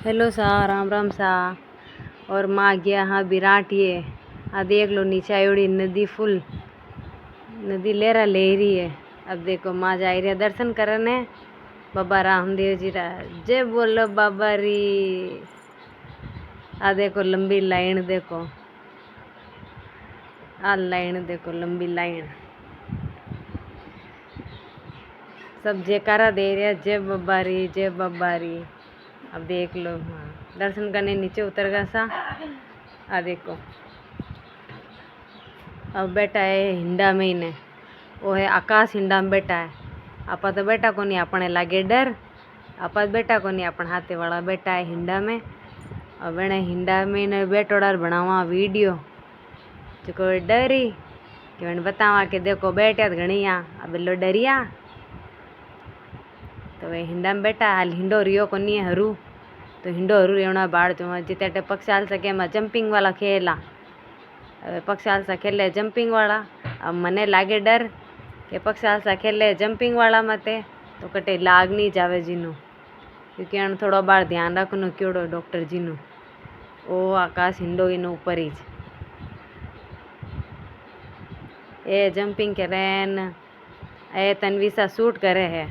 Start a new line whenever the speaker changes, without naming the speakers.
Hello सा, राम राम सा। और माँ गया हाँ विराट ये देख लो नीचे आयोड़ी नदी फुल नदी लेरा ले रही है। अब देखो माँ जा रही है दर्शन करने बाबा रामदेव जी रा। जय बोलो बाबा री। देखो लंबी लाइन, देखो लाइन देखो लंबी लाइन, सब जयकारा दे रहे हैं जय बाबा री जय बाबा री। अब देख लो हाँ दर्शन करने नीचे उतर गया सा। देखो अब बैठा है हिंडा में ही ने, वो है आकाश हिंडा में बैठा है। आपा तो बैठा को नहीं, अपने लागे डर। आपा तो बैठा को नहीं, अपन हाथे वाला बैठा है हिंडा में। और मैंने हिंडा में ने बैठोड़ा बनावा वीडियो जो कोई डरी कि मैंने बतावा कि देखो बैठा घणिया। अब लो डरिया तो वे हिंडा में बैठा हाल हिंडो रियो को नहीं है हरू। तो हिंडो हरू रेवना बाढ़ जो जिते पक्षाल सके मैं जंपिंग वाला खेला। पक्षाल सा खेले जंपिंग वाला। अब मने लागे डर कि पक्षाल सा खेले जंपिंग वाला मते तो कटे लाग नहीं जावे जीनू, क्योंकि अन थोड़ा बार ध्यान रखनो क्योड़ो डॉक्टर जीनू। ओ आकाश हिंडो इन ऊपर ही ए जंपिंग करे न ए तनवीसा शूट करे है।